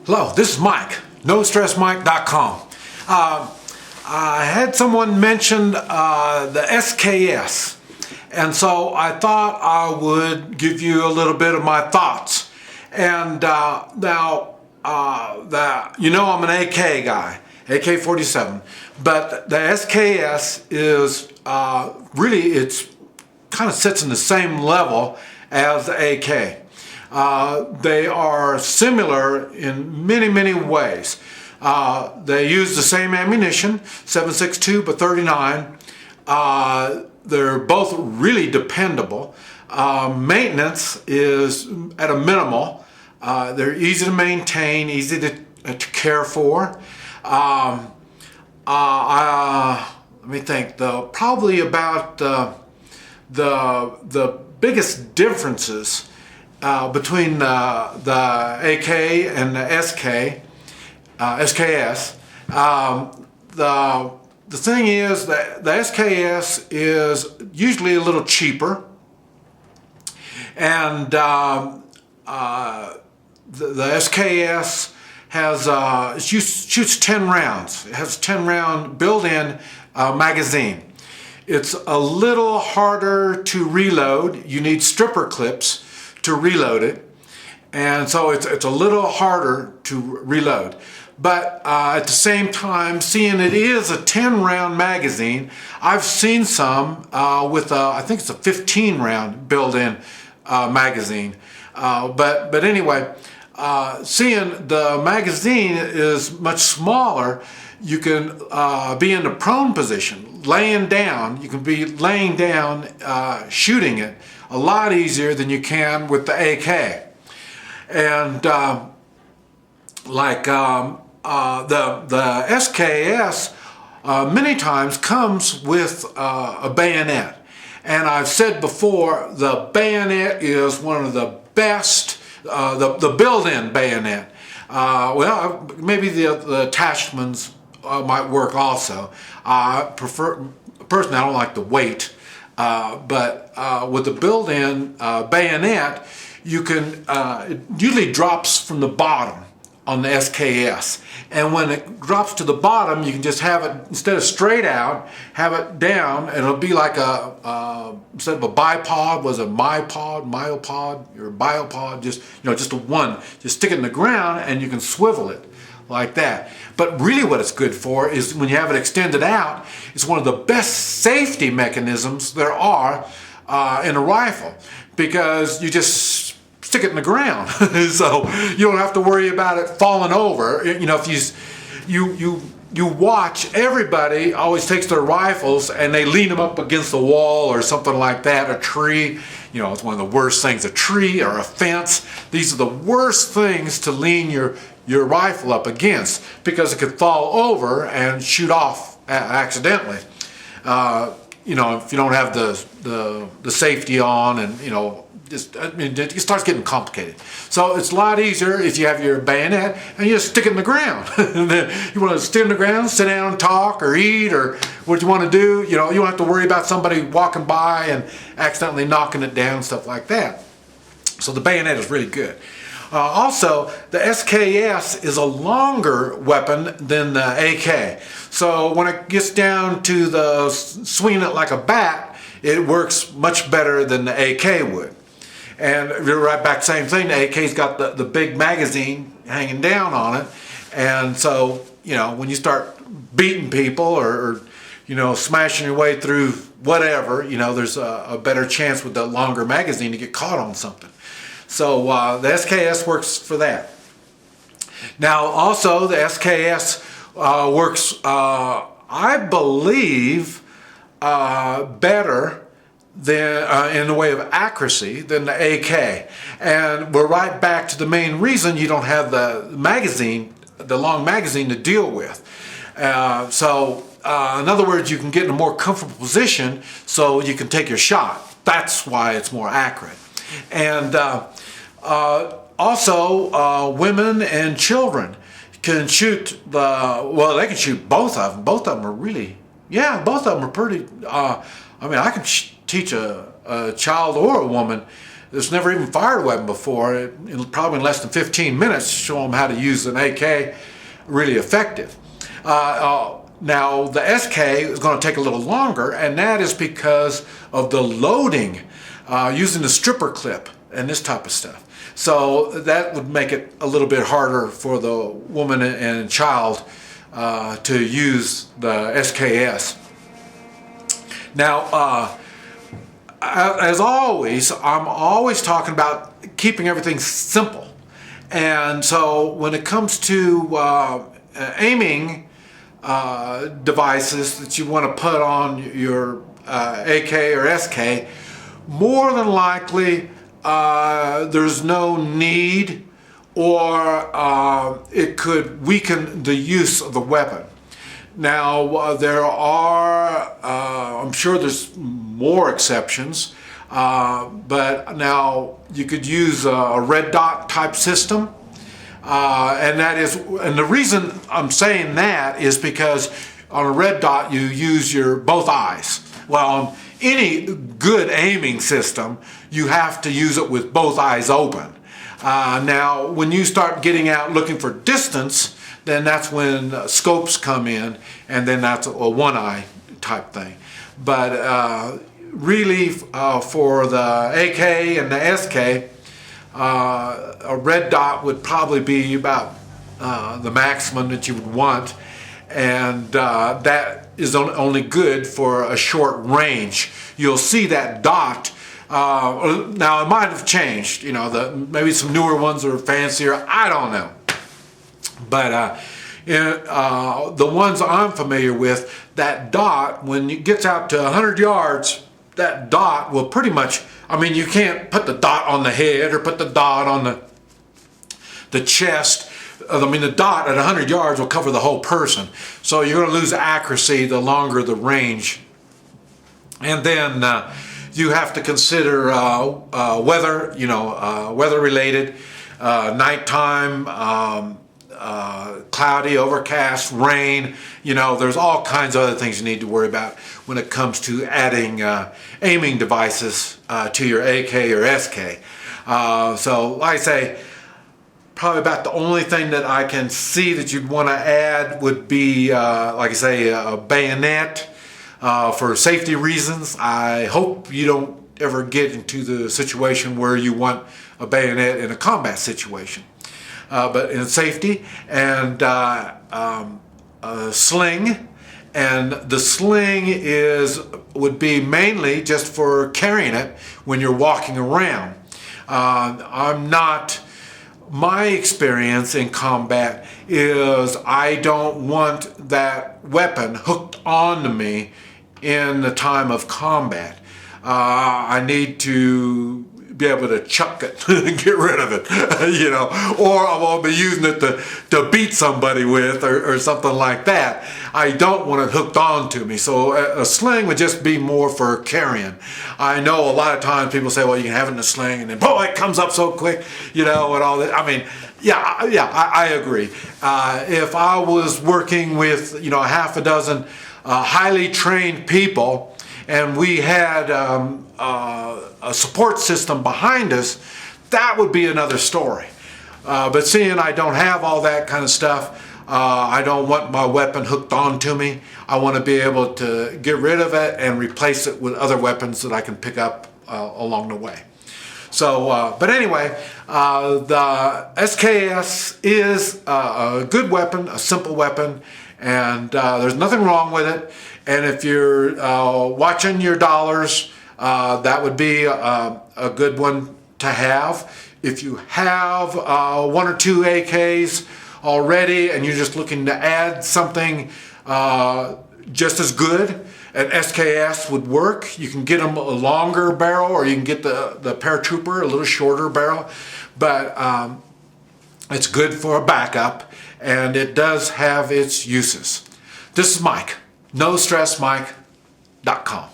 Hello, this is Mike, NoStressMike.com. I had someone mention the SKS, and so I thought I would give you a little bit of my thoughts. And now, you know I'm an AK guy, AK-47, but the SKS is really, it's kind of sits in the same level as the AK. They are similar in many ways. They use the same ammunition, 7.62 but 39. They're both really dependable. Maintenance is at a minimal. They're easy to maintain, easy to care for. Let me think. Probably about the biggest differences between the AK and the SKS. The thing is that the SKS is usually a little cheaper, and the SKS has shoots 10 rounds. It has a 10-round built-in magazine. It's a little harder to reload. You need stripper clips to reload it, and so it's a little harder to reload. But at the same time, seeing it is a 10-round magazine, I've seen some with I think it's a 15-round built-in magazine. But anyway, seeing the magazine is much smaller, you can be in the prone position, laying down. You can be laying down, shooting it a lot easier than you can with the AK. And the SKS many times comes with a bayonet. And I've said before, the bayonet is one of the best, the built-in bayonet. Well, maybe the attachments might work also. Personally, I don't like the weight. But with the built-in bayonet, you can, it usually drops from the bottom on the SKS. And when it drops to the bottom, you can just have it, instead of straight out, have it down, and it'll be like instead of a bipod, was a myopod, or a biopod, just a one. Just stick it in the ground and you can swivel it like that. But really what it's good for is when you have it extended out, it's one of the best safety mechanisms there are in a rifle, because you just stick it in the ground. So you don't have to worry about it falling over. If you watch, everybody always takes their rifles and they lean them up against the wall or something like that, a tree. It's one of the worst things, a tree or a fence. These are the worst things to lean your rifle up against, because it could fall over and shoot off accidentally. If you don't have the safety on, and it starts getting complicated. So it's a lot easier if you have your bayonet and you just stick it in the ground. And then you want to stick it in the ground, sit down and talk or eat or what you want to do. You don't have to worry about somebody walking by and accidentally knocking it down, stuff like that. So the bayonet is really good. Also, the SKS is a longer weapon than the AK. So when it gets down to the swinging it like a bat, it works much better than the AK would. And you're right back, same thing. The AK's got the big magazine hanging down on it. And so, when you start beating people or smashing your way through whatever, there's a better chance with the longer magazine to get caught on something. So the SKS works for that. Now also the SKS works, I believe, better than in the way of accuracy than the AK. And we're right back to the main reason you don't have the magazine, the long magazine to deal with. In other words, you can get in a more comfortable position so you can take your shot. That's why it's more accurate. And also, women and children can shoot they can shoot both of them. Both of them are really, both of them are pretty, I can teach a child or a woman that's never even fired a weapon before, in probably in less than 15 minutes, show them how to use an AK really effective. Now the SK is going to take a little longer, and that is because of the loading using the stripper clip and this type of stuff. So that would make it a little bit harder for the woman and child to use the SKS. Now, as always, I'm always talking about keeping everything simple. And so when it comes to aiming devices that you want to put on your AK or SK, more than likely there's no need, or it could weaken the use of the weapon. Now there are, I'm sure there's more exceptions, but now you could use a red dot type system, and that is, and the reason I'm saying that is because on a red dot you use your both eyes. Well, on any good aiming system, you have to use it with both eyes open. Now, when you start getting out looking for distance, then that's when scopes come in, and then that's a one eye type thing. But really, for the AK and the SK, a red dot would probably be about the maximum that you would want, and that is only good for a short range. You'll see that dot. Now it might have changed, you know, maybe some newer ones are fancier, I don't know. But the ones I'm familiar with, that dot, when it gets out to 100 yards, that dot will pretty much, I mean, you can't put the dot on the head or put the dot on the chest. I mean, the dot at 100 yards will cover the whole person. So you're going to lose accuracy the longer the range. And then you have to consider weather, you know, weather related, nighttime, cloudy, overcast, rain. You know, there's all kinds of other things you need to worry about when it comes to adding aiming devices to your AK or SK. So like I say, probably about the only thing that I can see that you'd want to add would be, like I say, a bayonet for safety reasons. I hope you don't ever get into the situation where you want a bayonet in a combat situation. But in safety, and a sling, and the sling would be mainly just for carrying it when you're walking around. My experience in combat is I don't want that weapon hooked onto me in the time of combat. I need to be able to chuck it and get rid of it, you know, or I won't be using it to beat somebody with or something like that. I don't want it hooked on to me. So a sling would just be more for carrying. I know a lot of times people say, well, you can have it in a sling, and then, boy, it comes up so quick, you know, and all that. I mean, I agree. If I was working with, you know, a half a dozen highly trained people, and we had a support system behind us, that would be another story. But seeing I don't have all that kind of stuff, I don't want my weapon hooked onto me. I want to be able to get rid of it and replace it with other weapons that I can pick up along the way. So, but anyway, the SKS is a good weapon, a simple weapon, and there's nothing wrong with it. And if you're watching your dollars, that would be a good one to have. If you have one or two AKs already and you're just looking to add something just as good, an SKS would work. You can get them a longer barrel, or you can get the paratrooper, a little shorter barrel. But it's good for a backup, and it does have its uses. This is Mike. NoStressMike.com.